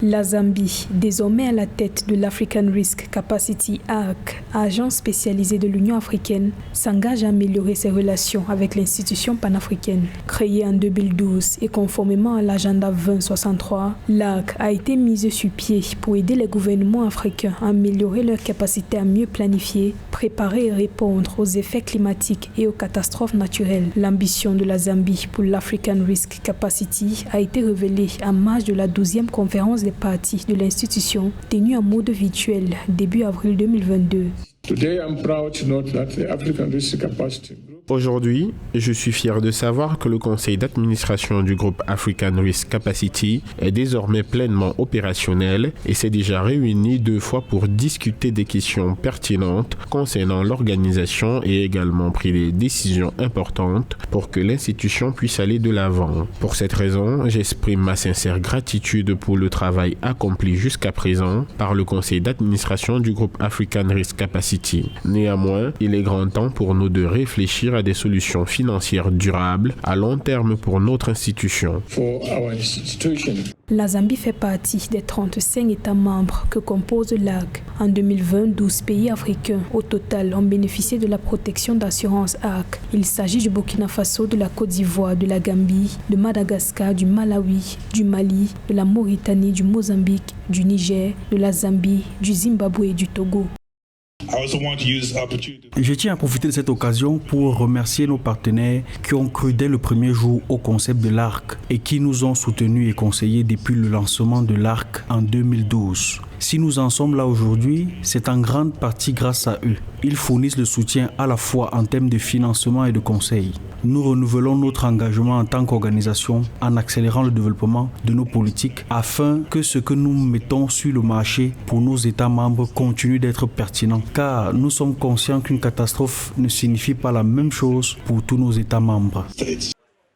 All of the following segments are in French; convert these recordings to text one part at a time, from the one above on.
La Zambie, désormais à la tête de l'African Risk Capacity ARC, agence spécialisée de l'Union africaine, s'engage à améliorer ses relations avec l'institution panafricaine. Créée en 2012 et conformément à l'agenda 2063, l'ARC a été mise sur pied pour aider les gouvernements africains à améliorer leur capacité à mieux planifier, préparer et répondre aux effets climatiques et aux catastrophes naturelles. L'ambition de la Zambie pour l'African Risk Capacity a été révélée en marge de la 12e conférence des parties de l'institution tenue en mode virtuel début avril 2022. Aujourd'hui, je suis fier de savoir que le conseil d'administration du groupe African Risk Capacity est désormais pleinement opérationnel et s'est déjà réuni 2 fois pour discuter des questions pertinentes concernant l'organisation et également pris des décisions importantes pour que l'institution puisse aller de l'avant. Pour cette raison, j'exprime ma sincère gratitude pour le travail accompli jusqu'à présent par le conseil d'administration du groupe African Risk Capacity. Néanmoins, il est grand temps pour nous de réfléchir à des solutions financières durables à long terme pour notre institution. La Zambie fait partie des 35 États membres que compose l'ARC. En 2020, 12 pays africains au total ont bénéficié de la protection d'assurance ARC. Il s'agit du Burkina Faso, de la Côte d'Ivoire, de la Gambie, de Madagascar, du Malawi, du Mali, de la Mauritanie, du Mozambique, du Niger, de la Zambie, du Zimbabwe et du Togo. Je tiens à profiter de cette occasion pour remercier nos partenaires qui ont cru dès le premier jour au concept de l'ARC et qui nous ont soutenus et conseillés depuis le lancement de l'ARC en 2012. Si nous en sommes là aujourd'hui, c'est en grande partie grâce à eux. Ils fournissent le soutien à la fois en termes de financement et de conseil. Nous renouvelons notre engagement en tant qu'organisation en accélérant le développement de nos politiques afin que ce que nous mettons sur le marché pour nos États membres continue d'être pertinent. Car nous sommes conscients qu'une catastrophe ne signifie pas la même chose pour tous nos États membres.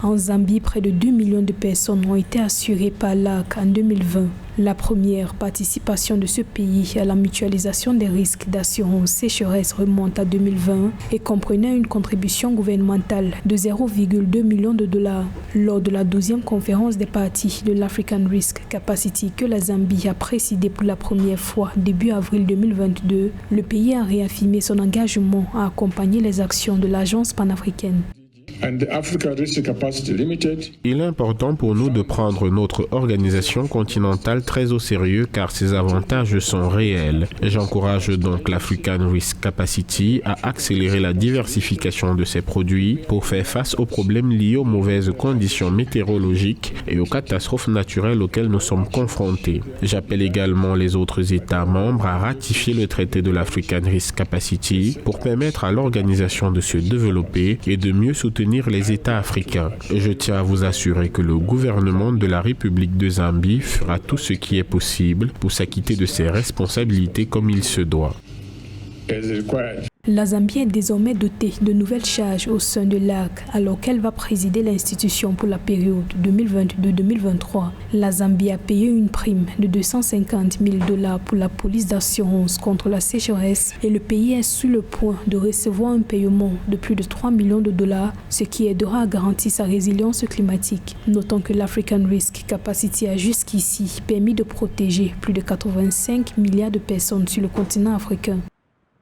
En Zambie, près de 2 millions de personnes ont été assurées par l'ARC en 2020. La première participation de ce pays à la mutualisation des risques d'assurance sécheresse remonte à 2020 et comprenait une contribution gouvernementale de 0,2 million de dollars. Lors de la 12e conférence des parties de l'African Risk Capacity que la Zambie a présidée pour la première fois début avril 2022, le pays a réaffirmé son engagement à accompagner les actions de l'agence panafricaine. Il est important pour nous de prendre notre organisation continentale très au sérieux car ses avantages sont réels. J'encourage donc l'African Risk Capacity à accélérer la diversification de ses produits pour faire face aux problèmes liés aux mauvaises conditions météorologiques et aux catastrophes naturelles auxquelles nous sommes confrontés. J'appelle également les autres États membres à ratifier le traité de l'African Risk Capacity pour permettre à l'organisation de se développer et de mieux soutenir les États africains. Je tiens à vous assurer que le gouvernement de la République de Zambie fera tout ce qui est possible pour s'acquitter de ses responsabilités comme il se doit. La Zambie est désormais dotée de nouvelles charges au sein de l'ARC alors qu'elle va présider l'institution pour la période 2022-2023. La Zambie a payé une prime de 250 000 $ pour la police d'assurance contre la sécheresse et le pays est sur le point de recevoir un paiement de plus de 3 millions de $, ce qui aidera à garantir sa résilience climatique. Notons que l'African Risk Capacity a jusqu'ici permis de protéger plus de 85 milliards de personnes sur le continent africain.